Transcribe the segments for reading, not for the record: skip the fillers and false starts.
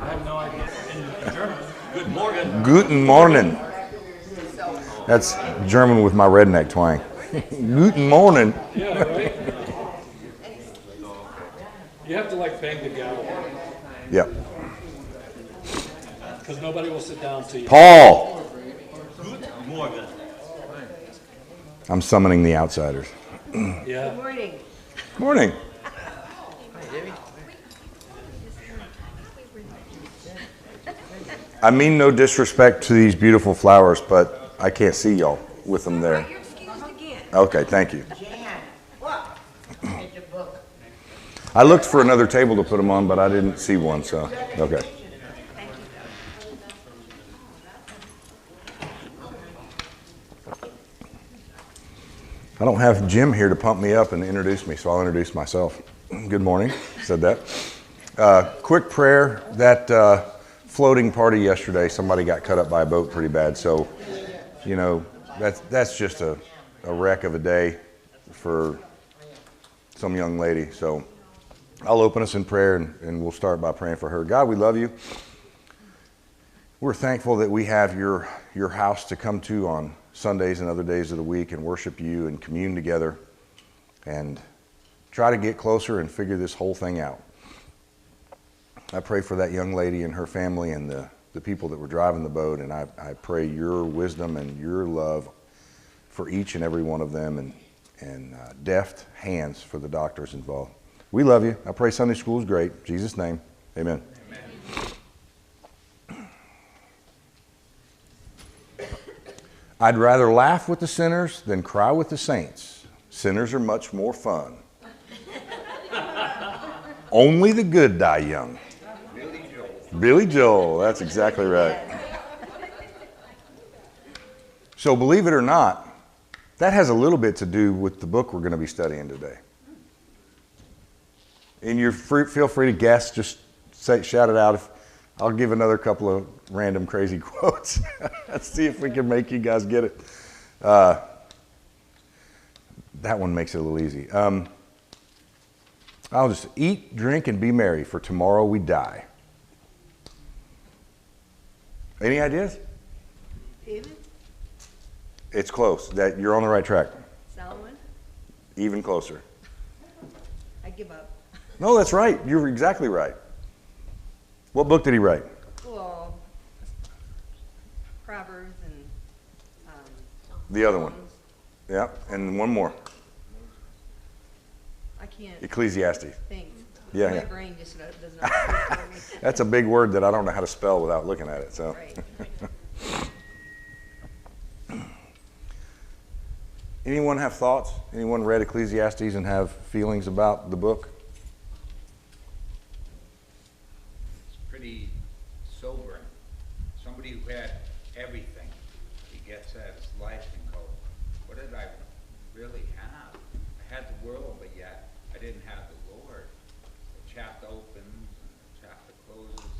I have no idea. In German. Good morning. Guten Morgen. That's German with my redneck twang. Guten Morgen. Yeah, right? You have to like bang the gavel Yep. because nobody will sit down to you. Paul. Good morning. I'm summoning the outsiders. Yeah. Morning. Morning. I mean no disrespect to these beautiful flowers, but I can't see y'all with them there. You're excused again. Okay, thank you. Jan, what? Get your book. I looked for another table to put them on, but I didn't see one, so, okay. I don't have Jim here to pump me up and introduce me, so I'll introduce myself. Good morning, said that. Quick prayer, that floating party yesterday, somebody got cut up by a boat pretty bad, so, you know, that's just a wreck of a day for some young lady, so I'll open us in prayer and we'll start by praying for her. God, we love you. We're thankful that we have your house to come to on Sundays and other days of the week and worship you and commune together and try to get closer and figure this whole thing out. I pray for that young lady and her family and the people that were driving the boat, and I pray your wisdom and your love for each and every one of them and deft hands for the doctors involved. We love you. I pray Sunday school is great. In Jesus' name, amen. I'd rather laugh with the sinners than cry with the saints. Sinners are much more fun. Only the good die young. Billy Joel, that's exactly right. So believe it or not, that has a little bit to do with the book we're going to be studying today. And feel free to guess, just shout it out. I'll give another couple of random crazy quotes. Let's see if we can make you guys get it. That one makes it a little easy. I'll just eat, drink, and be merry, for tomorrow we die. Any ideas? David? It's close. That you're on the right track. Solomon? Even closer. I give up. No, that's right. You're exactly right. What book did he write? Well, Proverbs and The other one. Psalms. Yeah, and one more. I can't Ecclesiastes. think. Yeah, My yeah. brain just does not work for me. That's a big word that I don't know how to spell without looking at it. So, Right. anyone have thoughts? Anyone read Ecclesiastes and have feelings about the book? Pretty sobering. Somebody who had everything, he gets at his life and goes, what did I really have? I had the world, but yet I didn't have the Lord. The chapter opens and the chapter closes.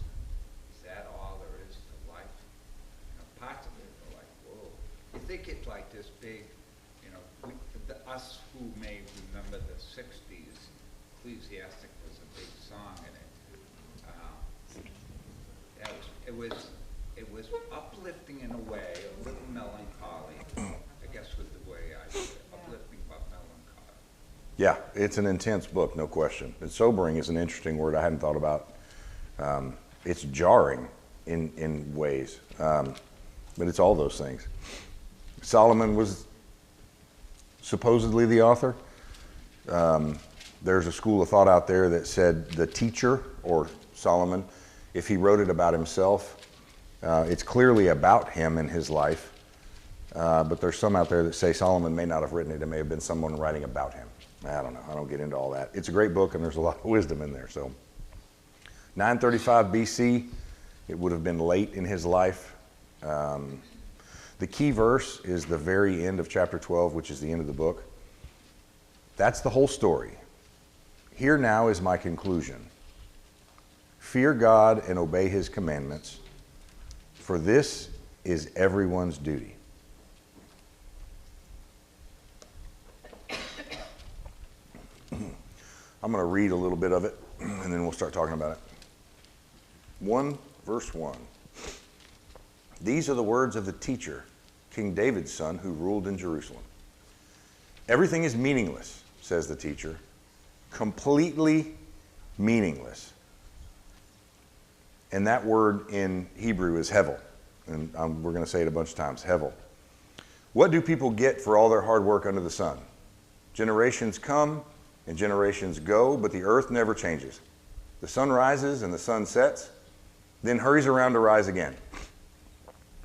Is that all there is to life? Parts of it are like, whoa. You think it's like this big, us who may remember the 60s, Ecclesiastic was a big song in it. It was uplifting in a way, a little melancholy, I guess was the way I put it, uplifting but melancholy. Yeah, it's an intense book, no question. And sobering is an interesting word I hadn't thought about. It's jarring in ways, but it's all those things. Solomon was supposedly the author. There's a school of thought out there that said the teacher, or Solomon, if he wrote it about himself, it's clearly about him and his life. But there's some out there that say Solomon may not have written it. It may have been someone writing about him. I don't know. I don't get into all that. It's a great book, and there's a lot of wisdom in there. So, 935 BC, it would have been late in his life. The key verse is the very end of chapter 12, which is the end of the book. That's the whole story. Here now is my conclusion. Fear God and obey his commandments, for this is everyone's duty. I'm going to read a little bit of it, and then we'll start talking about it. 1 verse 1. These are the words of the teacher, King David's son, who ruled in Jerusalem. Everything is meaningless, says the teacher. Completely meaningless. And that word in Hebrew is hevel. And we're going to say it a bunch of times, hevel. What do people get for all their hard work under the sun? Generations come and generations go, but the earth never changes. The sun rises and the sun sets, then hurries around to rise again.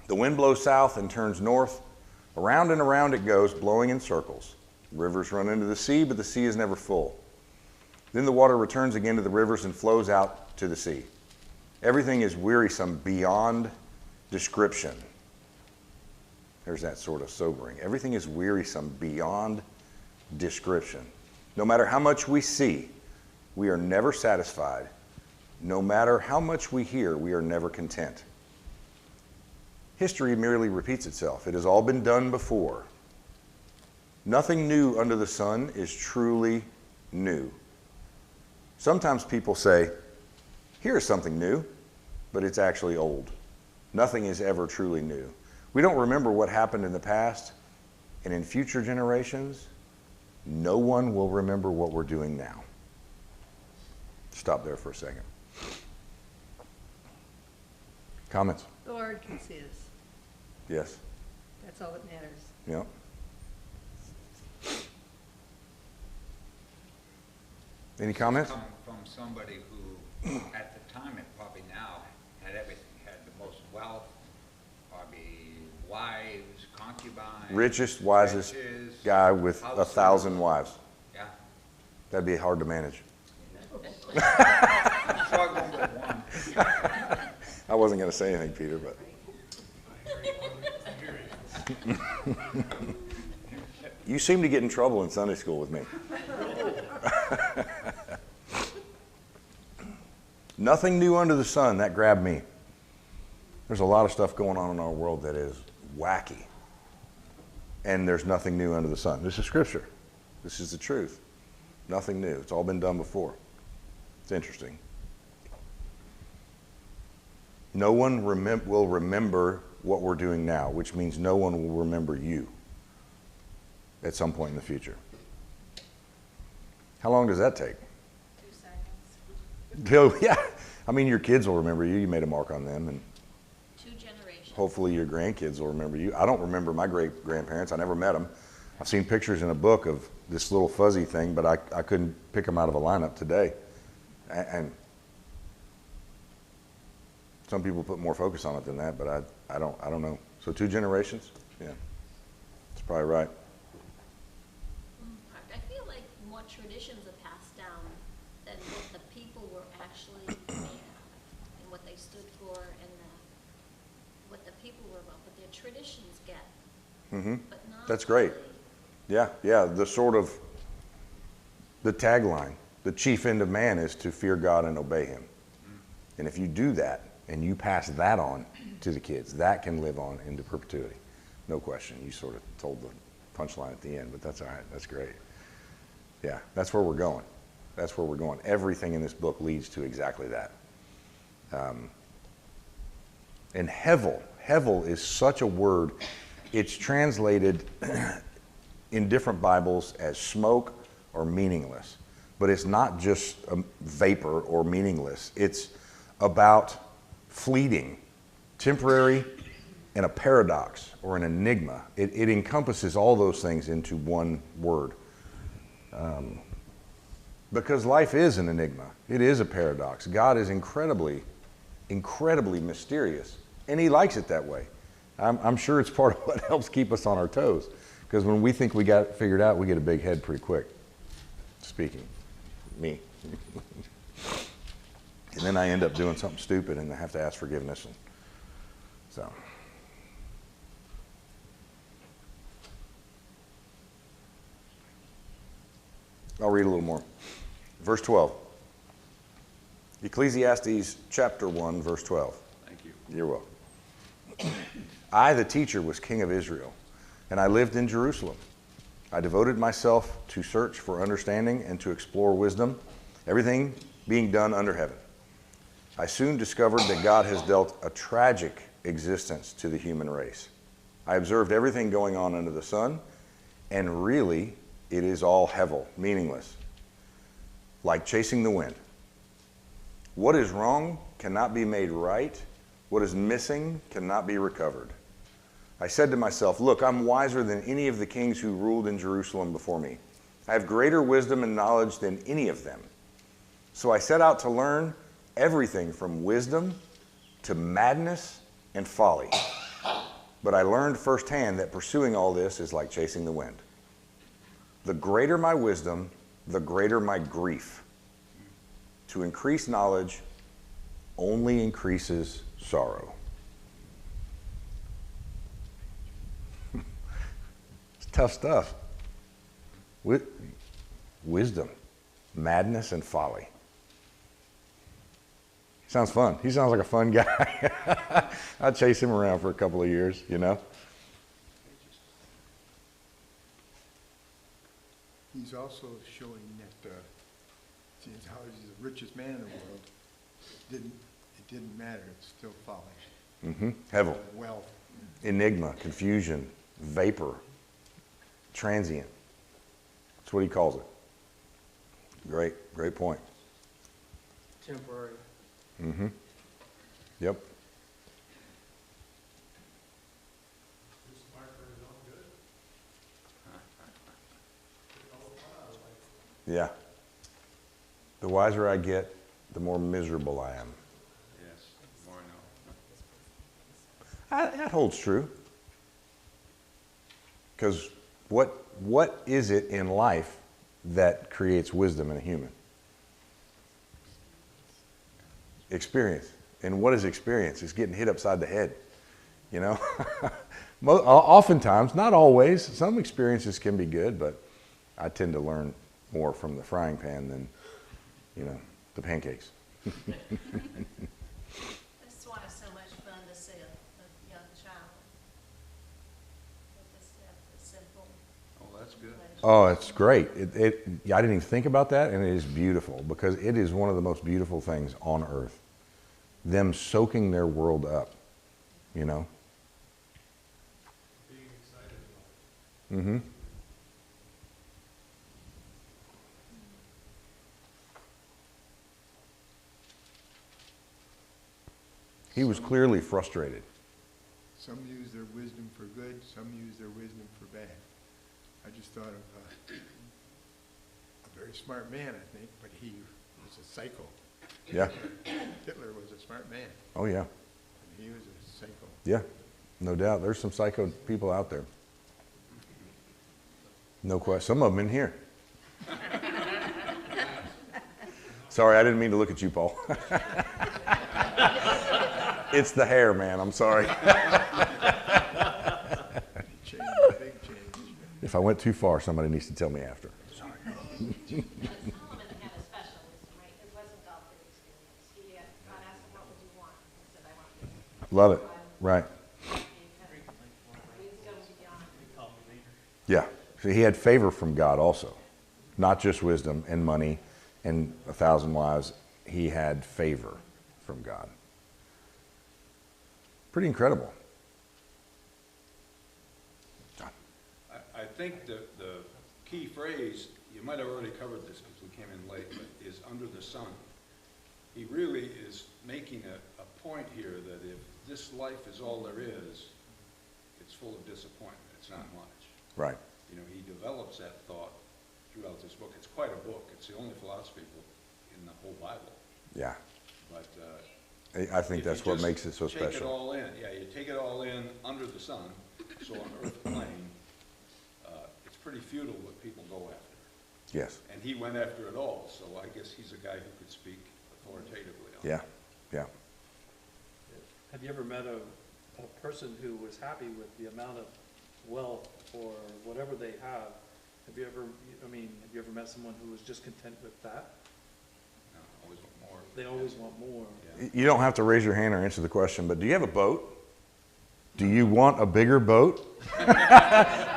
The wind blows south and turns north. Around and around it goes, blowing in circles. Rivers run into the sea, but the sea is never full. Then the water returns again to the rivers and flows out to the sea. Everything is wearisome beyond description. There's that sort of sobering. Everything is wearisome beyond description. No matter how much we see, we are never satisfied. No matter how much we hear, we are never content. History merely repeats itself. It has all been done before. Nothing new under the sun is truly new. Sometimes people say, here's something new, but it's actually old. Nothing is ever truly new. We don't remember what happened in the past, and in future generations, no one will remember what we're doing now. Stop there for a second. Comments? The Lord can see us. Yes. That's all that matters. Yep. Any comments? Coming from somebody who, at the time and probably now, had everything, had the most wealth, probably wives, concubines. Richest, wisest riches, guy with houses. 1,000 wives. Yeah. That'd be hard to manage. I'm struggling with one. I wasn't going to say anything, Peter, but. You seem to get in trouble in Sunday school with me. Nothing new under the sun, that grabbed me. There's a lot of stuff going on in our world that is wacky. And there's nothing new under the sun. This is scripture. This is the truth. Nothing new. It's all been done before. It's interesting. No one will remember what we're doing now, which means no one will remember you at some point in the future. How long does that take? 2 seconds. Yeah, I mean, your kids will remember you. You made a mark on them, and 2 generations. hopefully your grandkids will remember you. I don't remember my great-grandparents. I never met them. I've seen pictures in a book of this little fuzzy thing, but I couldn't pick them out of a lineup today. And some people put more focus on it than that, but I don't know. So 2 generations? Yeah, that's probably right. I feel like more traditions are passed down than what the people were actually made of, and what they stood for, and what the people were about. But their traditions get. Mm-hmm. But not That's great. really. Yeah, the sort of, the tagline, the chief end of man is to fear God and obey him. And if you do that, and you pass that on to the kids, that can live on into perpetuity. No question. You sort of told the punchline at the end, but that's all right. That's great. Yeah, that's where we're going. That's where we're going. Everything in this book leads to exactly that. And hevel is such a word. It's translated in different Bibles as smoke or meaningless. But it's not just a vapor or meaningless. It's about fleeting, temporary, and a paradox or an enigma. It encompasses all those things into one word. Because life is an enigma. It is a paradox. God is incredibly, incredibly mysterious. And he likes it that way. I'm sure it's part of what helps keep us on our toes. Because when we think we got it figured out, we get a big head pretty quick. Speaking. Me. And then I end up doing something stupid and I have to ask forgiveness. And so. I'll read a little more. Verse 12. Ecclesiastes chapter 1, verse 12. Thank you. You're welcome. I, the teacher, was king of Israel, and I lived in Jerusalem. I devoted myself to search for understanding and to explore wisdom, everything being done under heaven. I soon discovered that God has dealt a tragic existence to the human race. I observed everything going on under the sun, and really, it is all hevel, meaningless, like chasing the wind. What is wrong cannot be made right. What is missing cannot be recovered. I said to myself, look, I'm wiser than any of the kings who ruled in Jerusalem before me. I have greater wisdom and knowledge than any of them. So I set out to learn everything from wisdom to madness and folly. But I learned firsthand that pursuing all this is like chasing the wind. The greater my wisdom, the greater my grief. To increase knowledge only increases sorrow. It's tough stuff. Wisdom, madness, and folly. Sounds fun. He sounds like a fun guy. I'd chase him around for a couple of years, you know. He's also showing that seeing how he's the richest man in the world, it didn't matter. It's still folly. Hevel, Wealth. enigma, confusion, vapor, transient. That's what he calls it. Great point. Temporary. Yep. Yeah. The wiser I get, the more miserable I am. Yes, more no. That holds true. Because what is it in life that creates wisdom in a human? Experience. And what is experience? It's getting hit upside the head. You know? Oftentimes, not always, some experiences can be good, but I tend to learn more from the frying pan than, the pancakes. This one is so much fun to see a young child. Just have the simple Oh, that's good. pleasure. Oh, it's great. I didn't even think about that, and it is beautiful because it is one of the most beautiful things on earth. Them soaking their world up, you know? Being excited about it. Mm-hmm. He was clearly frustrated. Some use their wisdom for good, some use their wisdom for bad. I just thought of a very smart man, I think, but he was a psycho. Yeah. Hitler was a smart man, Oh, yeah. and he was a psycho. Yeah. No doubt. There's some psycho people out there. No question. Some of them in here. Sorry, I didn't mean to look at you, Paul. It's the hair, man. I'm sorry. Change, big change. If I went too far, somebody needs to tell me after. Sorry. Solomon had a special wisdom, right? It wasn't all good experience. God asked him, what would you want? He said, I want this. Love it. Right. Wisdom beyond. Yeah. So he had favor from God also. Not just wisdom and money and 1,000 wives. He had favor from God. Pretty incredible. John. I think the key phrase, you might have already covered this because we came in late, but is under the sun. He really is making a point here that if this life is all there is, it's full of disappointment. It's not much. Right. You know, he develops that thought throughout this book. It's quite a book. It's the only philosophy book in the whole Bible. Yeah. But I think if you that's what just makes it so Take it special. all in, yeah, you take it all in under the sun, so on earth plane, it's pretty futile what people go after. Yes. And he went after it all, so I guess he's a guy who could speak authoritatively on it. Yeah. Yeah. Have you ever met a person who was happy with the amount of wealth or whatever they have? Have you ever met someone who was just content with that? No, always want more. They always want more. Yeah. You don't have to raise your hand or answer the question, but do you have a boat? Do you want a bigger boat?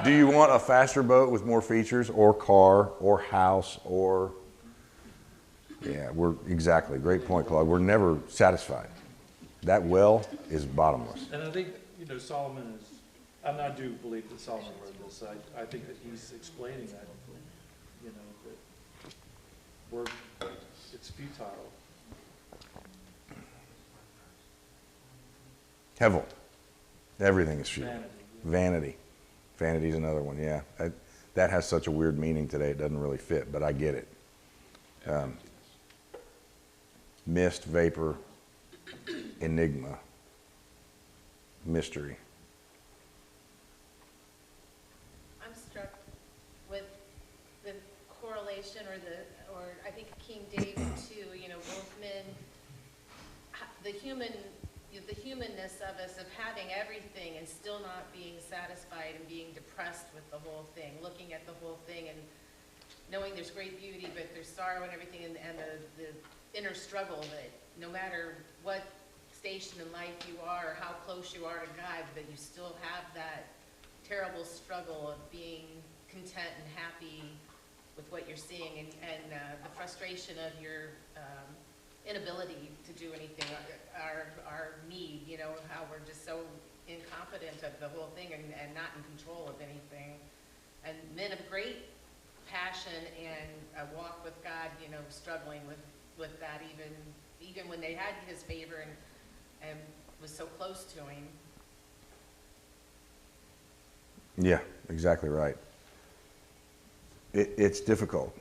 Do you want a faster boat with more features or car or house or Yeah, exactly, great point, Claude. We're never satisfied. That well is bottomless. And I think, Solomon is, and I do believe that Solomon wrote this, I think that he's explaining that, that it's futile. Hevel. Everything is futile. Vanity. Vanity is another one, yeah. That has such a weird meaning today, it doesn't really fit, but I get it. Mist, vapor, enigma, mystery. I'm struck with the correlation or I think King David too, Wolfman, the humanness of us, of having everything and still not being satisfied and being depressed with the whole thing, looking at the whole thing and knowing there's great beauty, but there's sorrow and everything, and the inner struggle that no matter what station in life you are, or how close you are to God, that you still have that terrible struggle of being content and happy with what you're seeing, and the frustration of your inability to do anything, our need, how we're just so incompetent of the whole thing and not in control of anything. And men of great passion and a walk with God, struggling with that even when they had his favor and was so close to him. Yeah, exactly right. It's difficult.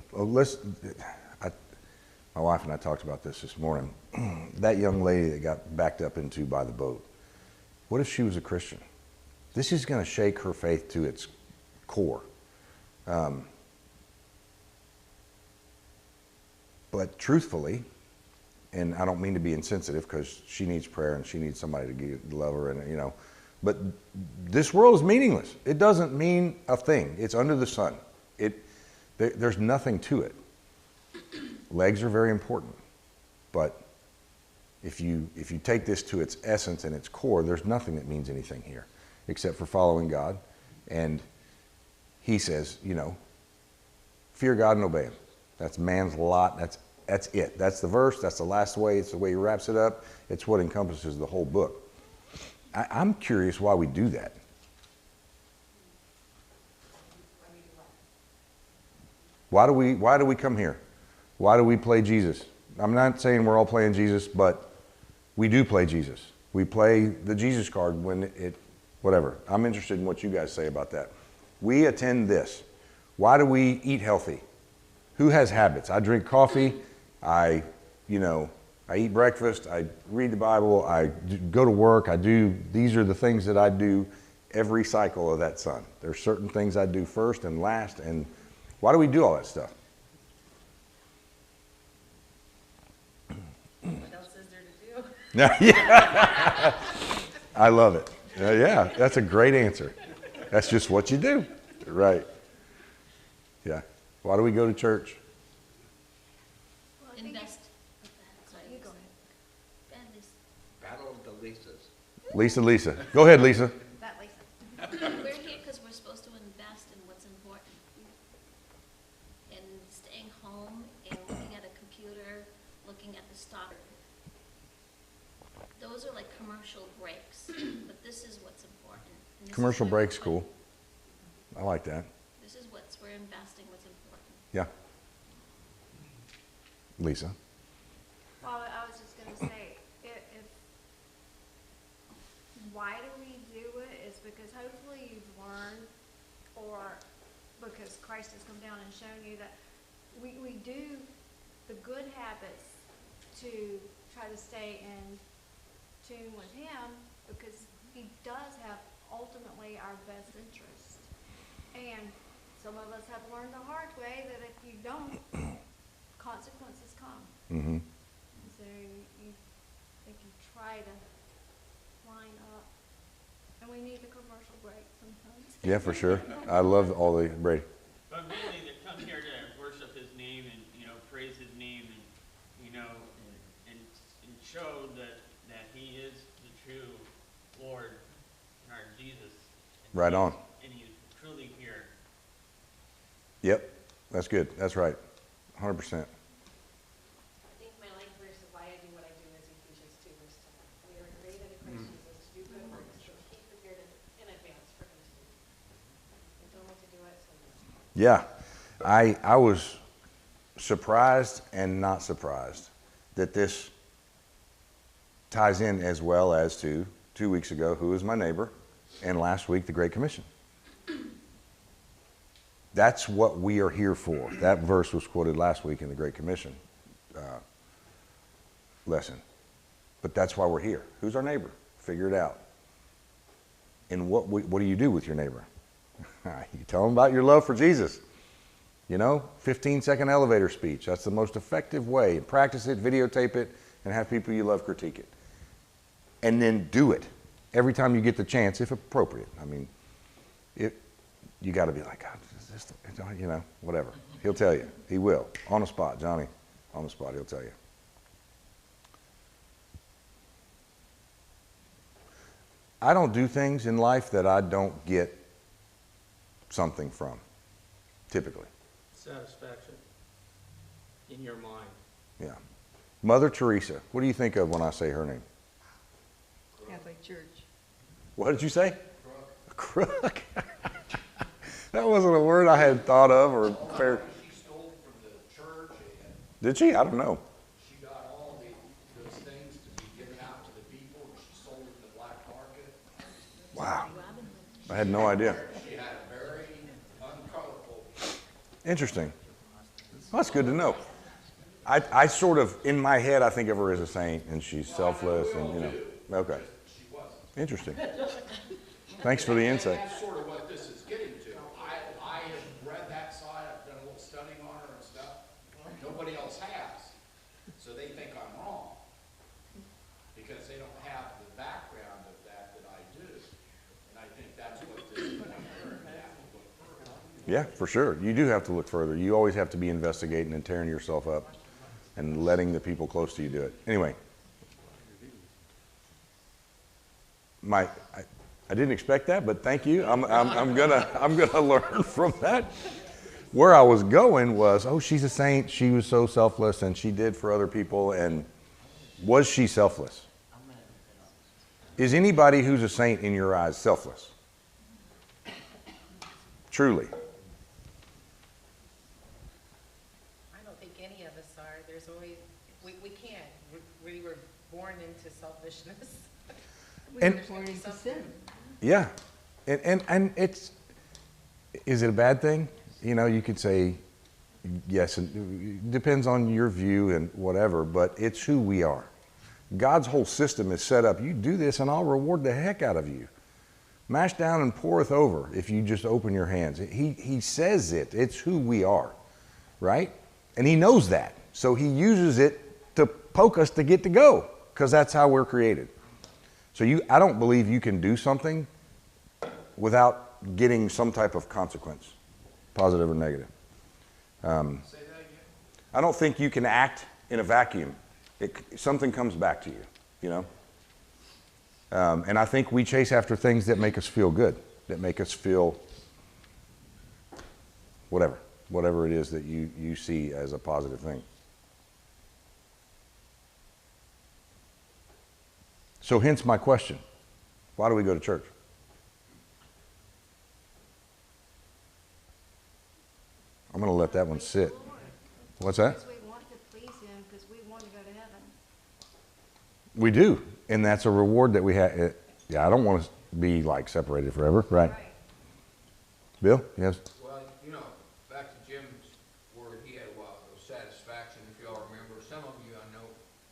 My wife and I talked about this morning. That young lady that got backed up into by the boat, what if she was a Christian? This is going to shake her faith to its core. But truthfully, and I don't mean to be insensitive because she needs prayer and she needs somebody to love her, and but this world is meaningless. It doesn't mean a thing. It's under the sun. There's nothing to it. Legs are very important, but if you take this to its essence and its core, there's nothing that means anything here except for following God. And he says, fear God and obey him. That's man's lot. That's it. That's the verse. That's the last way. It's the way he wraps it up. It's what encompasses the whole book. I'm curious why we do that. Why do we come here? Why do we play Jesus? I'm not saying we're all playing Jesus, but we do play Jesus. We play the Jesus card whatever. I'm interested in what you guys say about that. We attend this. Why do we eat healthy? Who has habits? I drink coffee. I eat breakfast. I read the Bible. I go to work. These are the things that I do every cycle of that sun. There's certain things I do first and last. And why do we do all that stuff? What else is there to do? Yeah. I love it. Yeah, that's a great answer. That's just what you do. Right. Yeah. Why do we go to church? Invest. Sorry, You go ahead. And this, Battle of the Lisas. Lisa. Go ahead, Lisa. That Lisa. we're here because we're supposed to invest in what's important. And staying home and looking at a computer, looking at the stock. Those are like commercial breaks, but this is what's important. And this is Commercial where break's we're cool. I like that. This is we're investing what's important. Yeah. Lisa. Well, I was just gonna say, why do we do it is because hopefully you've learned, or because Christ has come down and shown you that we do the good habits to try to stay in tune with him, because he does have ultimately our best interest. And some of us have learned the hard way that if you don't, consequences come. Mm-hmm. So if you try to line up, and we need a commercial break sometimes. Yeah, for sure. I love all the Brady. But really, they come here to worship his name and, praise his name and show that he is the true Lord and our Jesus. And Right on. And he is truly here. Yep. That's good. That's right. 100%. Yeah, I was surprised and not surprised that this ties in as well as to 2 weeks ago, Who is My Neighbor? And last week, the Great Commission. That's what we are here for. That verse was quoted last week in the Great Commission lesson. But that's why we're here. Who's our neighbor? Figure it out. And what do you do with your neighbor? You tell them about your love for Jesus. 15-second elevator speech. That's the most effective way. Practice it, videotape it, and have people you love critique it. And then do it every time you get the chance, if appropriate. I mean, you got to be like, God, is this, whatever. He'll tell you. He will. On the spot, Johnny. On the spot, he'll tell you. I don't do things in life that I don't get something from, typically. Satisfaction in your mind. Yeah. Mother Teresa. What do you think of when I say her name? Catholic Church. What did you say? Crook. That wasn't a word I had thought of or fair. She stole from the church and Did she? I don't know. she got all those things to be given out to the people and she sold it in the black market. Wow. I had no idea. She had a very uncolorful. Interesting. Well, that's good to know. I sort of, in my head, I think of her as a saint, and she's selfless, and Okay. She wasn't. Interesting. Thanks for the insight. That's sort of what this is getting to. I have read that side, I've done a little studying on her and stuff. Nobody else has. So they think I'm wrong. Because they don't have the background of that I do. And I think that's what this is. Yeah, for sure. You do have to look further. You always have to be investigating and tearing yourself up and letting the people close to you do it. Anyway, I didn't expect that, but thank you. I'm gonna learn from that. Where I was going was, she's a saint. She was so selfless, and she did for other people. And was she selfless? Is anybody who's a saint in your eyes selfless? Truly. I don't think any of us are. There's always, we can't. We were born into selfishness. And Born into sin. yeah, and is it a bad thing? You could say yes, and it depends on your view and whatever, but it's who we are. God's whole system is set up. You do this and I'll reward the heck out of you. Mash down and poureth over if you just open your hands. He says it. It's who we are, right? And he knows that. So he uses it to poke us to get to go, because that's how we're created. So I don't believe you can do something without getting some type of consequence, positive or negative. Say that again. I don't think you can act in a vacuum. Something comes back to you, And I think we chase after things that make us feel good, that make us feel whatever it is that you see as a positive thing. So hence my question. Why do we go to church? I'm going to let that one sit. What's that? Because we want to please him, because we want to go to heaven. We do. And that's a reward that we have. Yeah, I don't want to be like separated forever, right? Bill, yes? Well, back to Jim's word, he had a while ago, satisfaction, if y'all remember. Some of you I know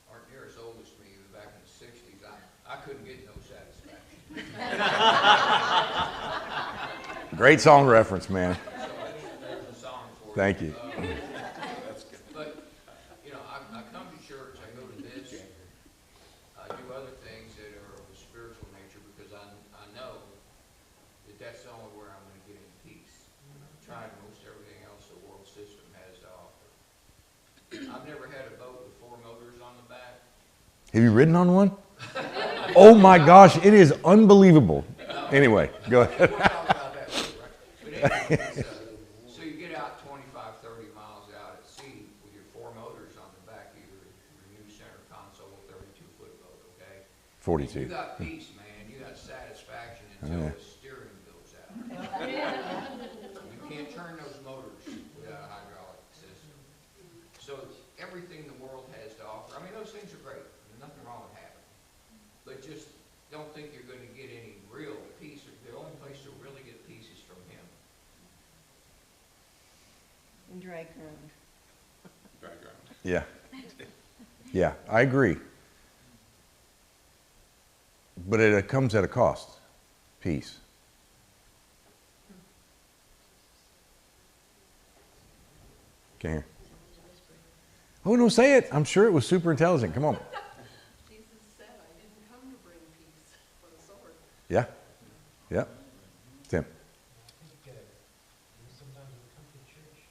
aren't near as old as me, back in the 60s, I couldn't get no satisfaction. Great song reference, man. So there's a song for you. Thank you. But, I come to church, I go to this, I do other things that are of a spiritual nature because I know that that's the only where I'm going to get in peace. I've tried most everything else the world system has to offer. I've never had a boat with 4 motors on the back. Have you ridden on one? Oh my gosh, it is unbelievable. Anyway, go ahead. We'll talk about that later, right? But anyway, so you get out 25, 30 miles out at sea with your 4 motors on the back of your new center console 32-foot boat, okay? 42. You got peace, man. You got satisfaction until the steering goes out. You can't turn those motors everything the world has to offer. I mean, those things are great. There's nothing wrong with having. But just don't think you're going to get any real peace. The only place to really get peace is from Him. And dry ground. Dry ground. Yeah. Yeah, I agree. But it comes at a cost. Peace. Can't hear. Oh, no, say it. I'm sure it was super intelligent. Come on. Jesus said, I didn't come to bring peace, but a sword. Yeah. Yeah. Tim. I think sometimes when we come to church,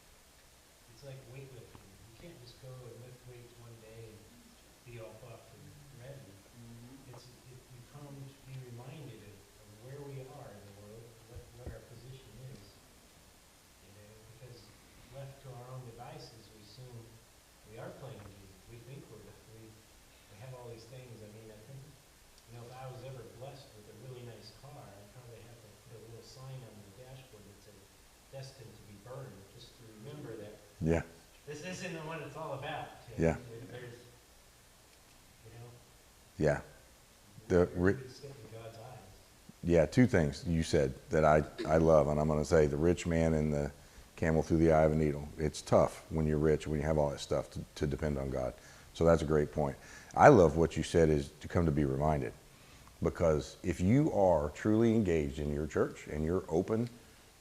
it's like weightlifting. You can't just go and lift weights one day and be all buff and ready. You come to be reminded of where we are in the world, what our position is. You know, because left to our own devices, we are playing Jesus. We think we have all these things. I mean, I think, you know, if I was ever blessed with a really nice car, I'd probably have to put a little sign on the dashboard that said, destined to be burned, just to remember that Yeah. this isn't what it's all about. Yeah. There's, you know, Yeah. it's in God's eyes. Yeah, two things you said that I love, and I'm going to say the rich man and the camel through the eye of a needle. It's tough when you're rich, when you have all that stuff to depend on God. So that's a great point. I love what you said is to come to be reminded, because if you are truly engaged in your church and you're open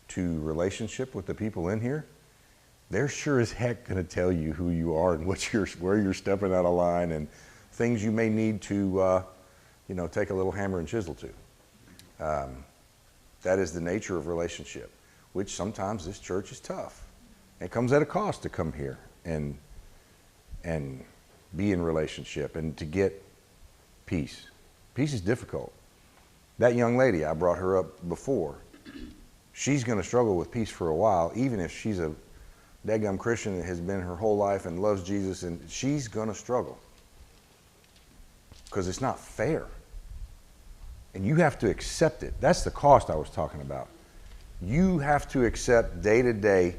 to relationship with the people in here, they're sure as heck going to tell you who you are and where you're stepping out of line and things you may need to, take a little hammer and chisel to. That is the nature of relationship, which sometimes this church is tough. It comes at a cost to come here and be in relationship and to get peace. Peace is difficult. That young lady, I brought her up before. She's going to struggle with peace for a while, even if she's a daggum Christian that has been her whole life and loves Jesus, and she's going to struggle because it's not fair. And you have to accept it. That's the cost I was talking about. You have to accept day to day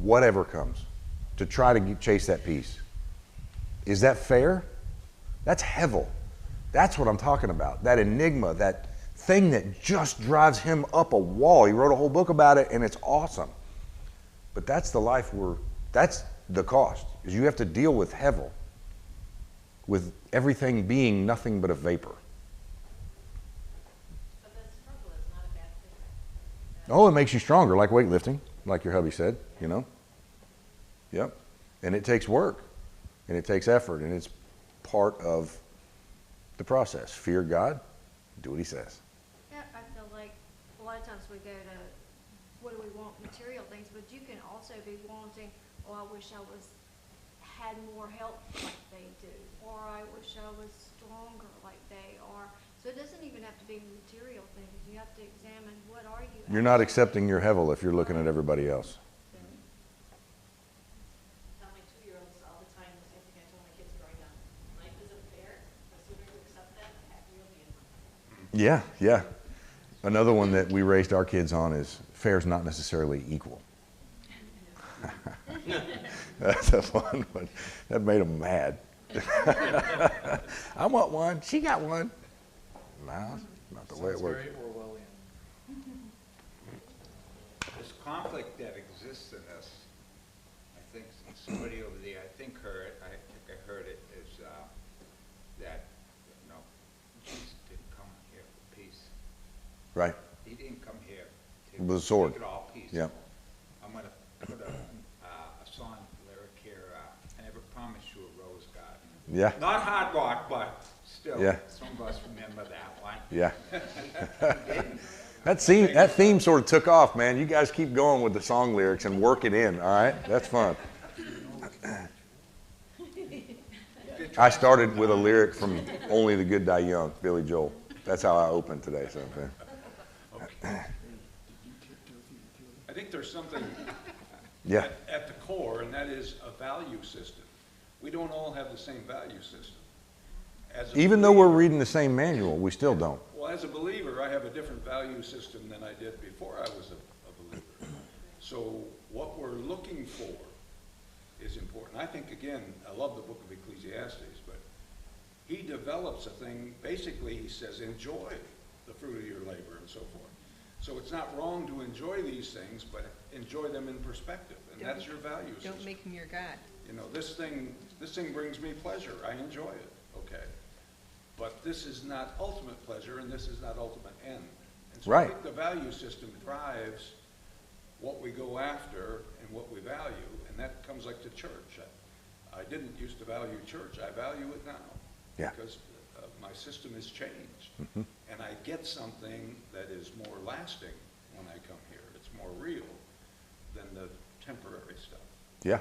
whatever comes to try to chase that peace. Is that fair? That's hevel. That's what I'm talking about. That enigma, that thing that just drives him up a wall. He wrote a whole book about it, and it's awesome. But that's the life that's the cost, is you have to deal with hevel, with everything being nothing but a vapor. But the struggle is not a bad thing. Oh, it makes you stronger, like weightlifting, like your hubby said, you know? Yep. And it takes work, and it takes effort, and it's part of the process. Fear God, do what he says. Yeah, I feel like a lot of times we go to, what do we want, material things, but you can also be wanting, oh, I wish I had more help like they do, or I wish I was stronger like they are. So it doesn't even have to be material things. You have to examine, what are you? You're not accepting your hevel if you're looking at everybody else. Tell my 2-year-olds all the time the same thing I told my kids growing up. Life isn't fair. The sooner you accept that, the happier you'll be in life. Yeah, yeah. Another one that we raised our kids on is fair is not necessarily equal. That's a fun one. That made them mad. I want one. She got one. No, not the way it Sounds works. very Orwellian. This conflict that exists in us, I think somebody over there, I think I heard it, is that, Jesus didn't come here for peace. Right. He didn't come here With a to sword. make it all peaceful. Yeah. I'm going to put a song lyric here. I never promised you a rose garden. Yeah. Not hard rock, but still, Yeah. some of us remember that one. Yeah. That theme sort of took off, man. You guys keep going with the song lyrics and work it in, all right? That's fun. I started with a lyric from Only the Good Die Young, Billy Joel. That's how I opened today. So, I think there's something yeah. at the core, and that is a value system. We don't all have the same value system. Even though we're reading the same manual, we still don't. Well, as a believer, I have a different value system than I did before I was a believer. So what we're looking for is important. I think, again, I love the book of Ecclesiastes, but he develops a thing, basically he says, enjoy the fruit of your labor and so forth. So it's not wrong to enjoy these things, but enjoy them in perspective, and that's your value system. Don't make him your God. You know, this thing brings me pleasure, I enjoy it, okay? But this is not ultimate pleasure, and this is not ultimate end. And so I Right. think the value system drives what we go after and what we value, and that comes like to church. I didn't used to value church, I value it now. Yeah. Because my system has changed. Mhm. And I get something that is more lasting when I come here. It's more real than the temporary stuff. Yeah,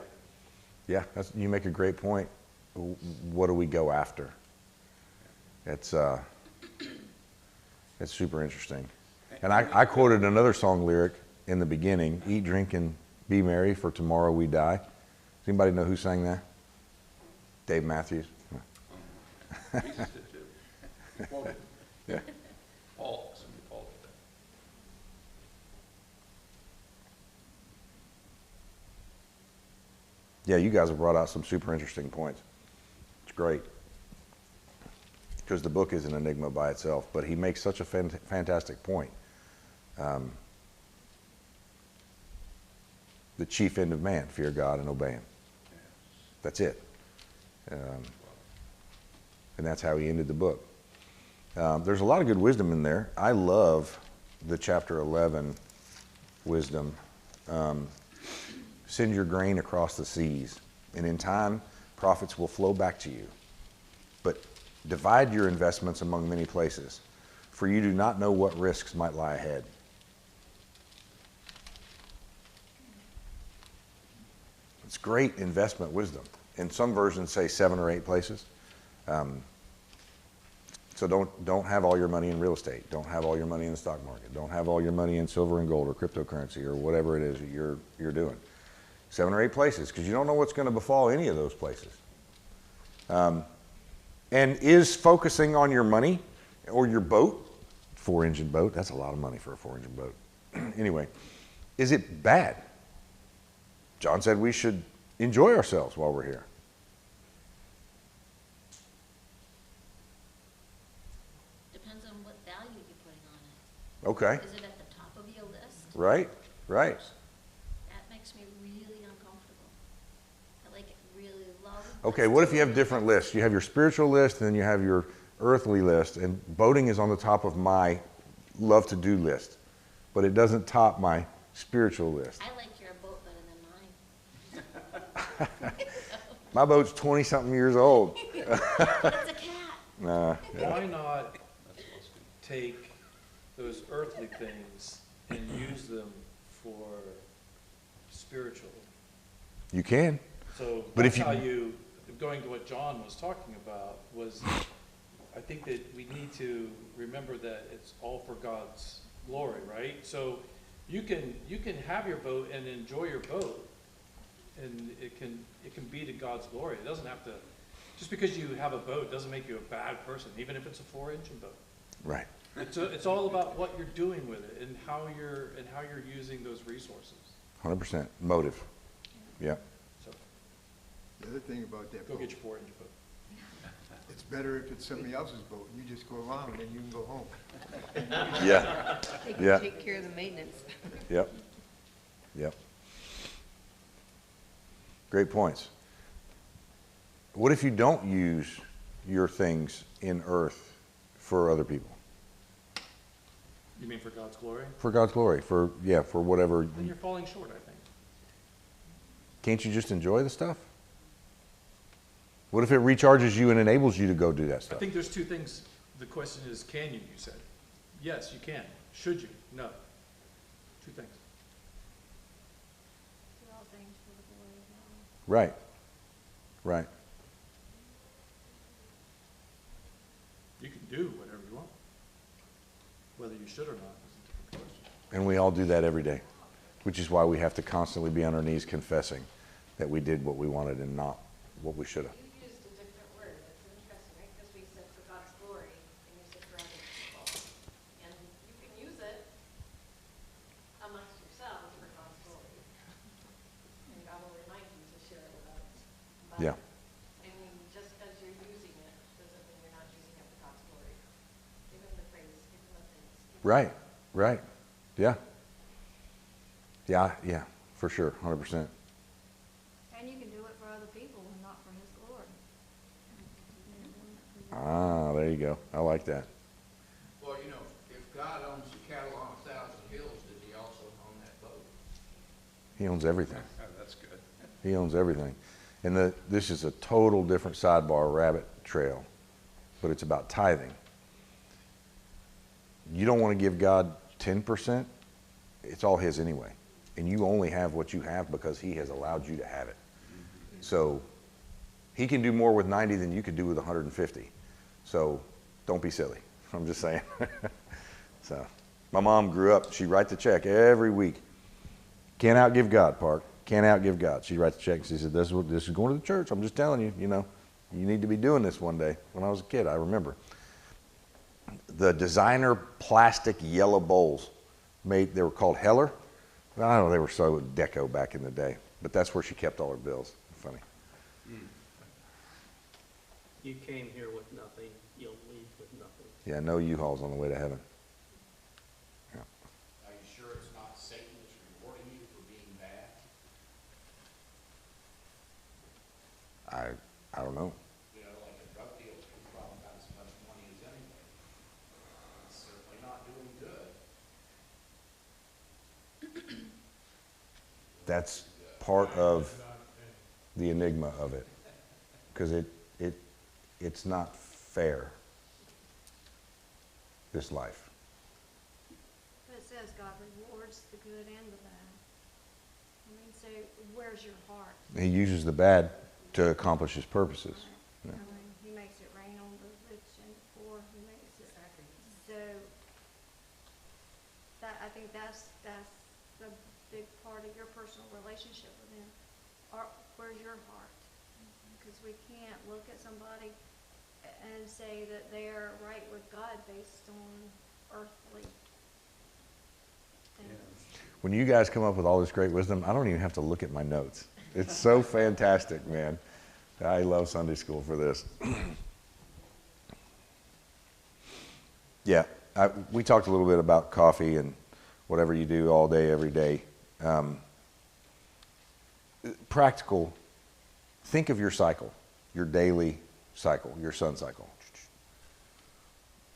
yeah, you make a great point. What do we go after? It's super interesting. And I quoted another song lyric in the beginning, eat, drink, and be merry, for tomorrow we die. Does anybody know who sang that? Dave Matthews? Jesus did too. He quoted. Yeah. Somebody Paul did that. Yeah, you guys have brought out some super interesting points. It's great. Because the book is an enigma by itself, but he makes such a fantastic point. The chief end of man, fear God and obey him. That's it. And that's how he ended the book. There's a lot of good wisdom in there. I love the chapter 11 wisdom. Send your grain across the seas, and in time, profits will flow back to you. But divide your investments among many places, for you do not know what risks might lie ahead. It's great investment wisdom. And some versions say 7 or 8 places. So don't have all your money in real estate. Don't have all your money in the stock market. Don't have all your money in silver and gold or cryptocurrency or whatever it is that you're doing. 7 or 8 places, because you don't know what's going to befall any of those places. And is focusing on your money or your boat, 4-engine boat, that's a lot of money for a 4-engine boat. Anyway, is it bad? John said we should enjoy ourselves while we're here. Depends on what value you're putting on it. Okay, Is it at the top of your list? right, right. That makes me really uncomfortable. I like it really low. Okay, what if you have different lists? You have your spiritual list, and then you have your earthly list, and boating is on the top of my love to do list, but it doesn't top my spiritual list. I like your boat better than mine. My boat's 20-something years old. But it's a cat. Nah, yeah. Why not take those earthly things and use them for spiritual? You can. So But that's if you- how you, going to what John was talking about, was I think that we need to remember that it's all for God's glory, right? So you can have your boat and enjoy your boat, and it can be to God's glory. It doesn't have to, just because you have a boat doesn't make you a bad person, even if it's a 4-engine boat. Right. It's all about what you're doing with it and how you're using those resources. 100% motive. Yeah. So The other thing about that go boat, get your 4-engine boat. it's better if it's somebody else's boat, and you just go along, and then you can go home. Yeah. They can Yeah. take care of the maintenance. Yep. Yep. Great points. What if you don't use your things in earth for other people? You mean for God's glory? For God's glory, for whatever. Then you're falling short, I think. Can't you just enjoy the stuff? What if it recharges you and enables you to go do that I stuff? think there's 2 things. The question is, can you, you said. Yes, you can. Should you? No. 2 things. Do all things for the glory of God. Right. Right. You can do whatever you want. Whether you should or not is a different question. And we all do that every day, which is why we have to constantly be on our knees confessing that we did what we wanted and not what we should have. You used a different word, that's interesting, right? Because we said for God's glory, and you said for other people. And you can use it amongst yourselves for God's glory. And God will remind you to share it with other Yeah. I mean, just because you're using it, doesn't mean you're not using it for God's glory. Give him the praise, give him the thanks. give him- Right, right. Yeah. Yeah, for sure, 100%. And you can do it for other people and not for his glory. Ah, there you go. I like that. Well, you know, if God owns the cattle on 1,000 hills, does he also own that boat? He owns everything. That's good. He owns everything. And this is a total different sidebar rabbit trail, but it's about tithing. You don't want to give God 10%, it's all his anyway. And you only have what you have because he has allowed you to have it. So he can do more with 90 than you could do with 150. So don't be silly. I'm just saying. So my mom grew up, she'd write the check every week. Can't outgive God, Park. Can't outgive God. She'd write the check and she said, this is going to the church. I'm just telling you, you need to be doing this one day. When I was a kid, I remember. The designer plastic yellow bowls they were called Heller. I don't know, they were so deco back in the day, but that's where she kept all her bills. Funny. You came here with nothing, you'll leave with nothing. Yeah, no U-Hauls on the way to heaven. Yeah. Are you sure it's not Satan that's rewarding you for being bad? I don't know. You know, like a drug dealer who's probably got as much money as anybody. He's certainly not doing good. That's part of the enigma of it, because it's not fair, this life. But it says God rewards the good and the bad. I mean, so where's your heart? He uses the bad to accomplish his purposes. Yeah. I mean, he makes it rain on the rich and the poor, he makes it, so, I think that's the big part of your personal relationship with him. Where's your heart? Because we can't look at somebody and say that they're right with God based on earthly things. When you guys come up with all this great wisdom, I don't even have to look at my notes. It's so fantastic, man. I love Sunday school for this. Yeah, we talked a little bit about coffee and whatever you do all day, every day. Practical, think of your cycle, your daily cycle, your sun cycle.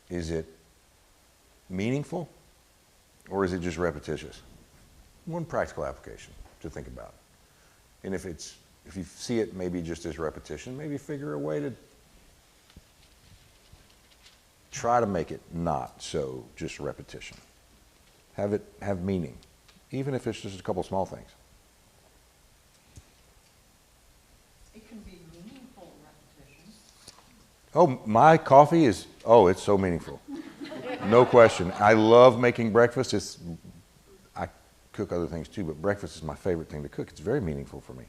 Is it meaningful or is it just repetitious? One practical application to think about. And if you see it maybe just as repetition, maybe figure a way to try to make it not so just repetition. Have meaning, even if it's just a couple small things. It can be meaningful repetition. Oh, my coffee is, it's so meaningful. No question. I love making breakfast. I cook other things too, but breakfast is my favorite thing to cook. It's very meaningful for me.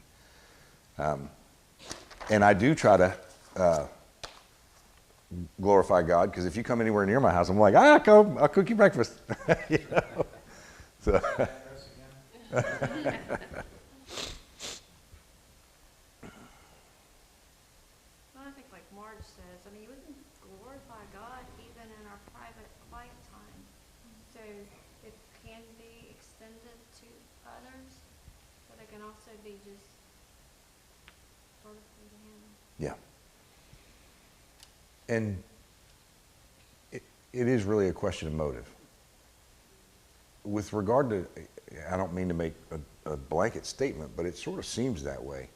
And I do try to glorify God, because if you come anywhere near my house, I'm like, I'll cook you breakfast. You know? So. Well, I think like Marge says, I mean, we can glorify God even in our private, quiet time. So it can be extended to others, but it can also be just vertically to Him. Yeah. And it is really a question of motive. With regard to, I don't mean to make a blanket statement, but it sort of seems that way.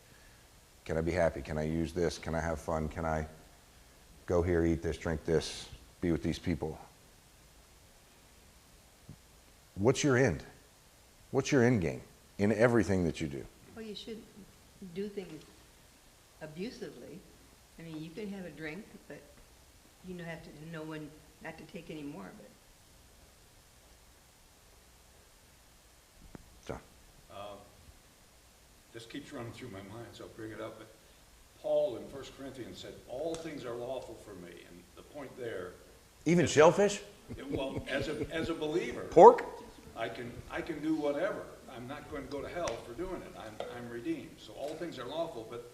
Can I be happy? Can I use this? Can I have fun? Can I go here, eat this, drink this, be with these people? What's your end? What's your end game in everything that you do? Well, you shouldn't do things abusively. I mean, you can have a drink, but you have to know when not to take any more of it. So. This keeps running through my mind, so I'll bring it up. But Paul in 1 Corinthians said, all things are lawful for me. And the point there. Even shellfish? Well, as a believer. Pork? I can do whatever. I'm not going to go to hell for doing it. I'm redeemed. So all things are lawful, but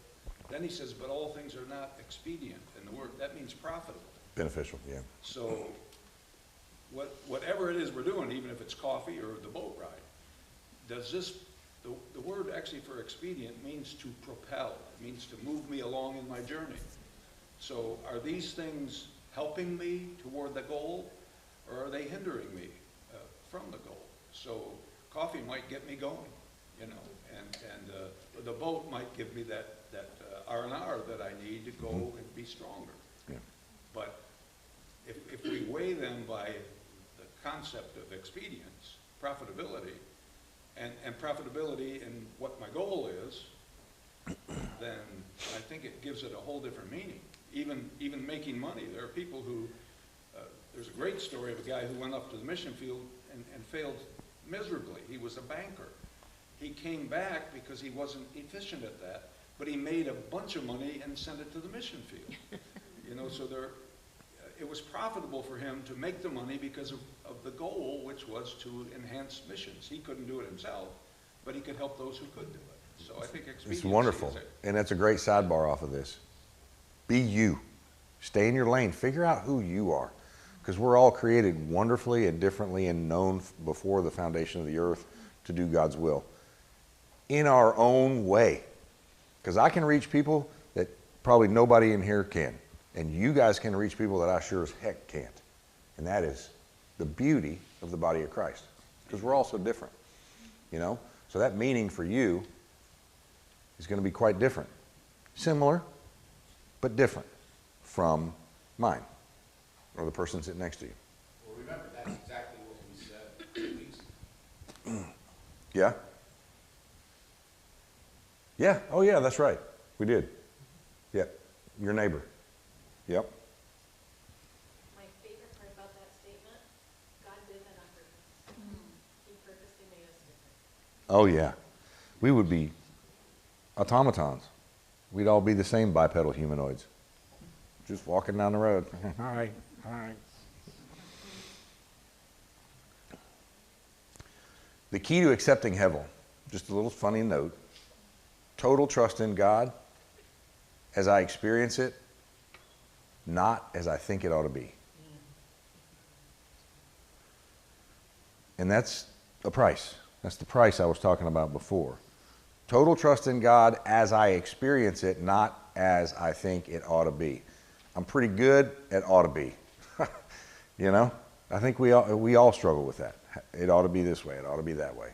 Then he says, but all things are not expedient, and the word, that means profitable. Beneficial, yeah. So whatever it is we're doing, even if it's coffee or the boat ride, does this, the word actually for expedient means to propel, it means to move me along in my journey. So are these things helping me toward the goal, or are they hindering me from the goal? So coffee might get me going, you know, and the boat might give me that R&R that I need to go and be stronger. Yeah. But if we weigh them by the concept of expedience, profitability, and profitability in what my goal is, then I think it gives it a whole different meaning. Even making money, there are people who, there's a great story of a guy who went up to the mission field and failed miserably. He was a banker. He came back because he wasn't efficient at that, but he made a bunch of money and sent it to the mission field. You know, so it was profitable for him to make the money because of the goal, which was to enhance missions. He couldn't do it himself, but he could help those who could do it. So I think expediency It's wonderful. is it. And that's a great sidebar off of this. Be you. Stay in your lane. Figure out who you are. Because we're all created wonderfully and differently and known before the foundation of the earth to do God's will. In our own way. Because I can reach people that probably nobody in here can. And you guys can reach people that I sure as heck can't. And that is the beauty of the body of Christ. Because we're all so different. You know? So that meaning for you is going to be quite different. Similar, but different from mine or the person sitting next to you. Well, remember, that's exactly what we said 2 weeks ago. Yeah? Yeah. Oh, yeah, that's right. We did. Yep. Your neighbor. Yep. My favorite part about that statement, God did that on purpose. He purposely made us different. Oh, yeah. We would be automatons. We'd all be the same bipedal humanoids. Just walking down the road. All right, all right. The key to accepting hevel, just a little funny note, total trust in God as I experience it, not as I think it ought to be. And that's a price. That's the price I was talking about before. Total trust in God as I experience it, not as I think it ought to be. I'm pretty good at ought to be. You know? I think we all struggle with that. It ought to be this way. It ought to be that way.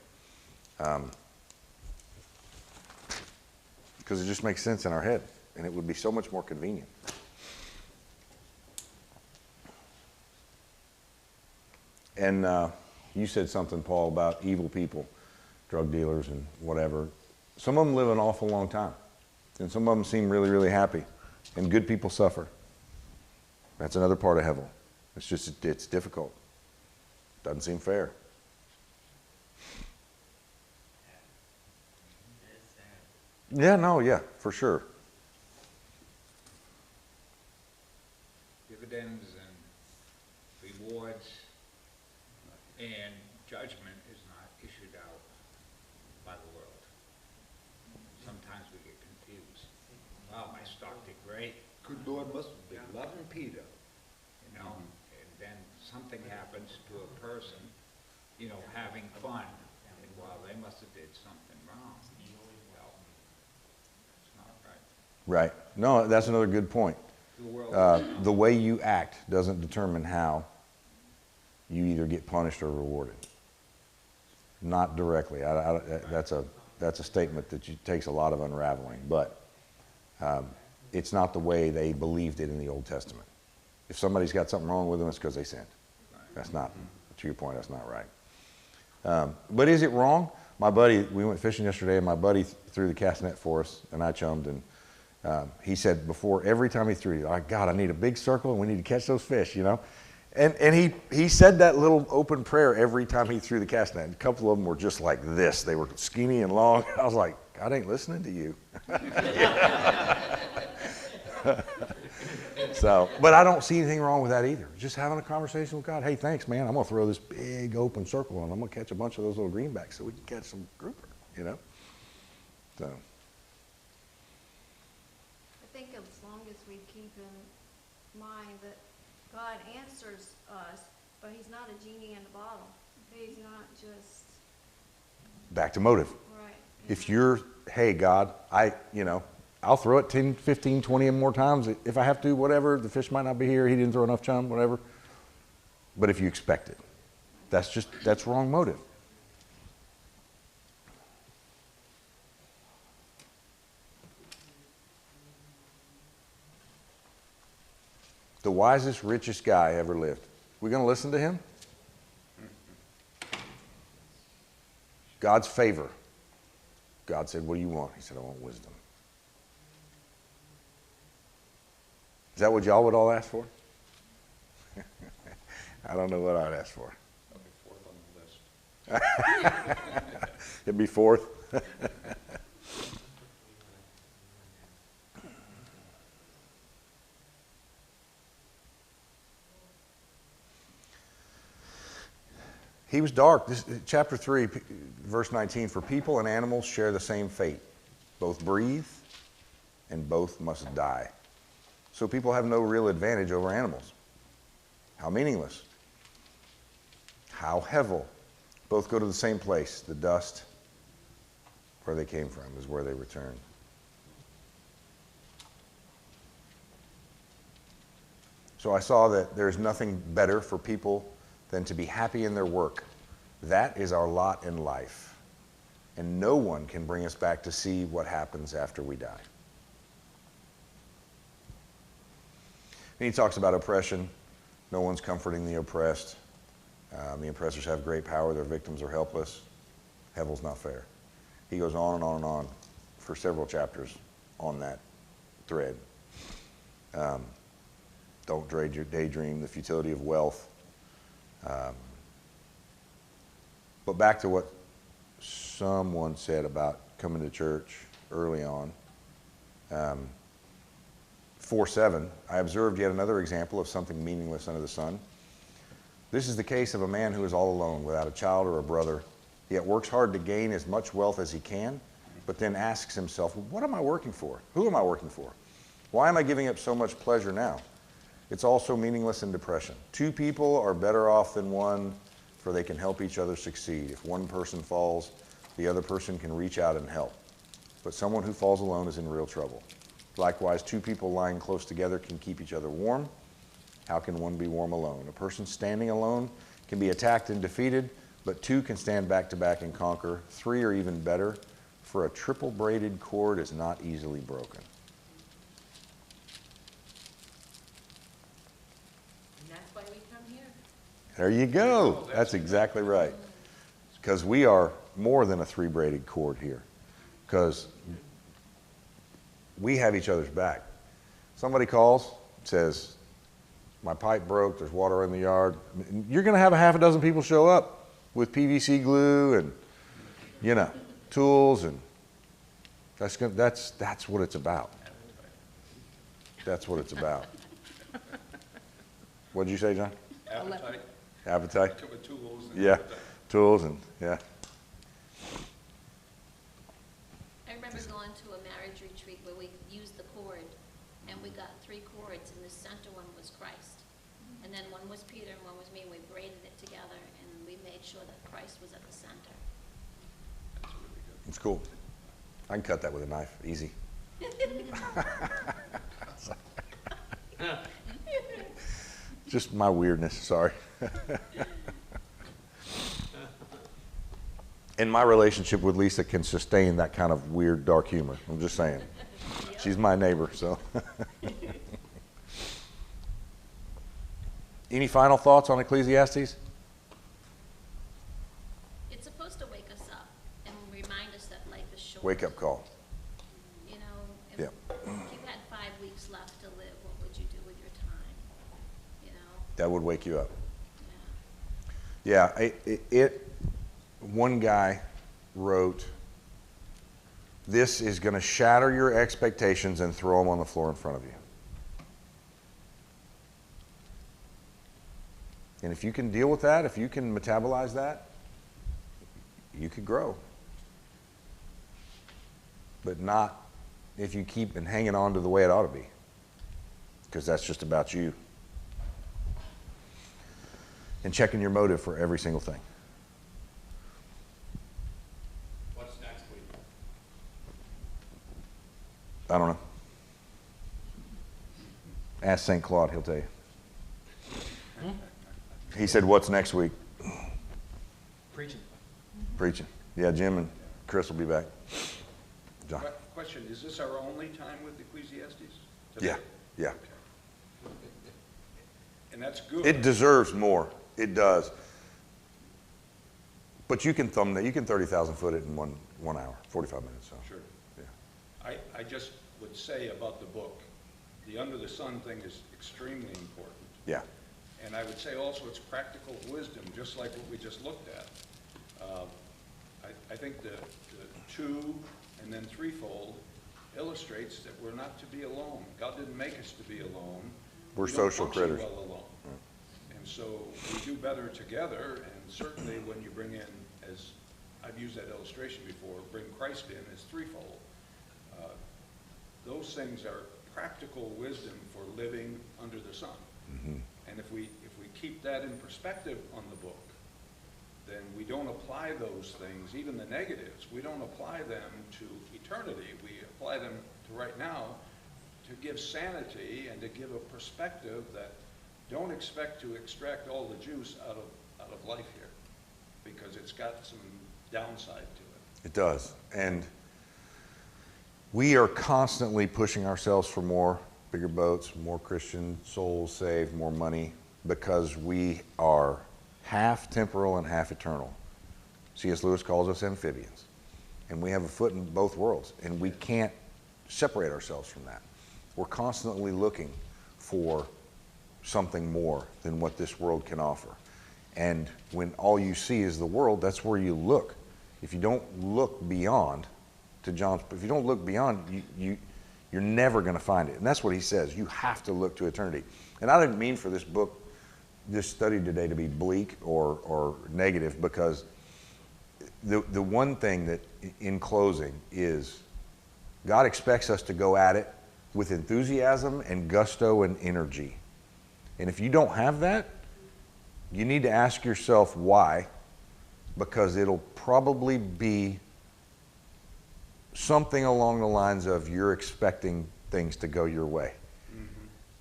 Because it just makes sense in our head. And it would be so much more convenient. And you said something, Paul, about evil people, drug dealers and whatever. Some of them live an awful long time. And some of them seem really, really happy. And good people suffer. That's another part of hevel. It's just, it's difficult. Doesn't seem fair. Yeah, no, yeah, for sure. Dividends and rewards and judgment is not issued out by the world. Sometimes we get confused. Wow, my stock did great. Good Lord must have been loving Peter, you know, and then something happens to a person, you know, having fun, and well, they must have did something wrong. Well, it's not right. Right. No, that's another good point. The world The way you act doesn't determine how you either get punished or rewarded. Not directly. That's a statement that takes a lot of unraveling, but it's not the way they believed it in the Old Testament. If somebody's got something wrong with them, it's because they sinned. That's not, to your point, that's not right. But is it wrong? My buddy, we went fishing yesterday, and my buddy threw the cast net for us, and I chummed, and he said before, every time he threw, God, I need a big circle, and we need to catch those fish, you know? And he said that little open prayer every time he threw the cast net. A couple of them were just like this. They were skinny and long. I was like, God ain't listening to you. So, but I don't see anything wrong with that either. Just having a conversation with God. Hey, thanks, man. I'm going to throw this big open circle, and I'm going to catch a bunch of those little greenbacks so we can catch some grouper, you know? So, think as long as we keep in mind that God answers us, but he's not a genie in a bottle. He's not just, Back to motive. right. If you're, hey, God, I'll throw it 10, 15, 20 more times if I have to, whatever. The fish might not be here. He didn't throw enough chum, whatever. But if you expect it, that's wrong motive. The wisest, richest guy ever lived. We going to listen to him? God's favor. God said, what do you want? He said, I want wisdom. Is that what y'all would all ask for? I don't know what I'd ask for. I'll be fourth on the list. It'd be fourth. He was dark. Chapter 3, verse 19, for people and animals share the same fate. Both breathe and both must die. So people have no real advantage over animals. How meaningless. How hevel. Both go to the same place. The dust, where they came from, is where they return. So I saw that there's nothing better for people than to be happy in their work. That is our lot in life. And no one can bring us back to see what happens after we die. And he talks about oppression. No one's comforting the oppressed. The oppressors have great power. Their victims are helpless. Hevel's not fair. He goes on and on and on for several chapters on that thread. Don't daydream, the futility of wealth. But back to what someone said about coming to church early on. 4:7, I observed yet another example of something meaningless under the sun. This is the case of a man who is all alone, without a child or a brother, yet works hard to gain as much wealth as he can, but then asks himself, what am I working for? Who am I working for? Why am I giving up so much pleasure now? It's also meaningless in depression. Two people are better off than one, for they can help each other succeed. If one person falls, the other person can reach out and help. But someone who falls alone is in real trouble. Likewise, two people lying close together can keep each other warm. How can one be warm alone? A person standing alone can be attacked and defeated, but two can stand back to back and conquer. Three are even better, for a triple braided cord is not easily broken. And that's why we come here. There you go. That's exactly right. Because we are more than a three-braided cord here. Because we have each other's back. Somebody calls, says, my pipe broke, there's water in the yard. You're going to have a half a dozen people show up with PVC glue and, tools, and that's what it's about. That's what it's about. What'd you say, John? Appetite. Appetite? With tools. And Yeah, appetite. tools and, yeah. I remember going to a marriage retreat where we used the cord, and we got 3 cords, and the center one was Christ. And then one was Peter and one was me, and we braided it together, and we made sure that Christ was at the center. That's really good. It's cool. I can cut that with a knife, easy. Just my weirdness, sorry. And my relationship with Lisa can sustain that kind of weird, dark humor. I'm just saying. She's my neighbor, so. Any final thoughts on Ecclesiastes? It's supposed to wake us up and remind us that life is short. Wake up call. You know, if Yeah. you had 5 weeks left to live, what would you do with your time? You know? That would wake you up. Yeah. Yeah, one guy wrote, this is going to shatter your expectations and throw them on the floor in front of you. And if you can deal with that, if you can metabolize that, you could grow. But not if you keep and hanging on to the way it ought to be, because that's just about you. And checking your motive for every single thing. What's next week? I don't know. Ask St. Claude, he'll tell you. He said, what's next week? Preaching. Preaching. Yeah, Jim and Chris will be back. John. Question, is this our only time with Ecclesiastes? Yeah, yeah. And that's good. It deserves more. It does. But you can thumbnail, you can 30,000 foot it in one hour, 45 minutes. So. Sure. Yeah. I just would say about the book, the under the sun thing is extremely important. Yeah. And I would say also it's practical wisdom, just like what we just looked at. I think the two and then threefold illustrates that we're not to be alone. God didn't make us to be alone. We're We don't social function critters. well alone. And so we do better together, and certainly when you bring in, as I've used that illustration before, bring Christ in as threefold. Those things are practical wisdom for living under the sun. Mm-hmm. And if we keep that in perspective on the book, then we don't apply those things, even the negatives, we don't apply them to eternity. We apply them to right now to give sanity and to give a perspective that don't expect to extract all the juice out of life here, because it's got some downside to it. It does. And we are constantly pushing ourselves for more, bigger boats, more Christian souls saved, more money, because we are half temporal and half eternal. C.S. Lewis calls us amphibians. And we have a foot in both worlds, and we can't separate ourselves from that. We're constantly looking for something more than what this world can offer. And when all you see is the world, that's where you look. If you don't look beyond, to John's, if you don't look beyond, you're never going to find it. And that's what he says. You have to look to eternity. And I didn't mean for this book, this study today, to be bleak or negative, because the one thing that, in closing, is God expects us to go at it with enthusiasm and gusto and energy. And if you don't have that, you need to ask yourself why, because it'll probably be something along the lines of you're expecting things to go your way. Mm-hmm.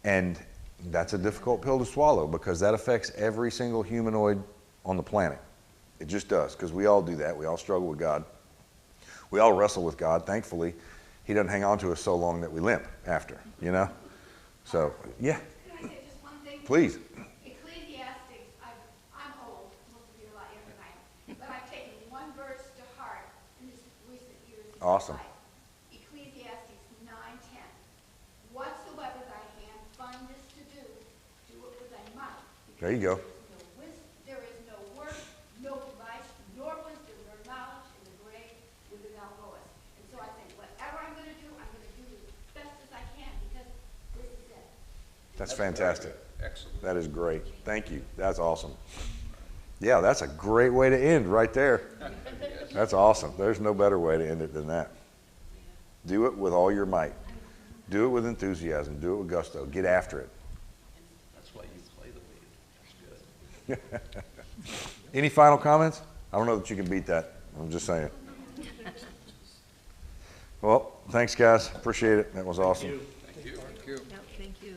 And that's a difficult pill to swallow, because that affects every single humanoid on the planet. It just does, because we all do that. We all struggle with God. We all wrestle with God. Thankfully, he doesn't hang on to us so long that we limp after, you know? So, yeah. Can I say just one thing? Please. Ecclesiastes, I'm old, most of you are a lot younger than I am, but I've taken one verse to heart in this recent years. of my Awesome. life. Ecclesiastes 9:10. Whatsoever thy hand findest to do, do it with thy might. There you go. There is no work, no device, nor wisdom, nor knowledge in the grave whither thou goest. And so I think, whatever I'm going to do as best as I can, because this is it. That's fantastic. Excellent. That is great. Thank you. That's awesome. Yeah, that's a great way to end right there. That's awesome. There's no better way to end it than that. Do it with all your might. Do it with enthusiasm. Do it with gusto. Get after it. That's why you play the lead. That's good. Any final comments? I don't know that you can beat that. I'm just saying. Well, thanks, guys. Appreciate it. That was awesome. Thank you. Yep, thank you.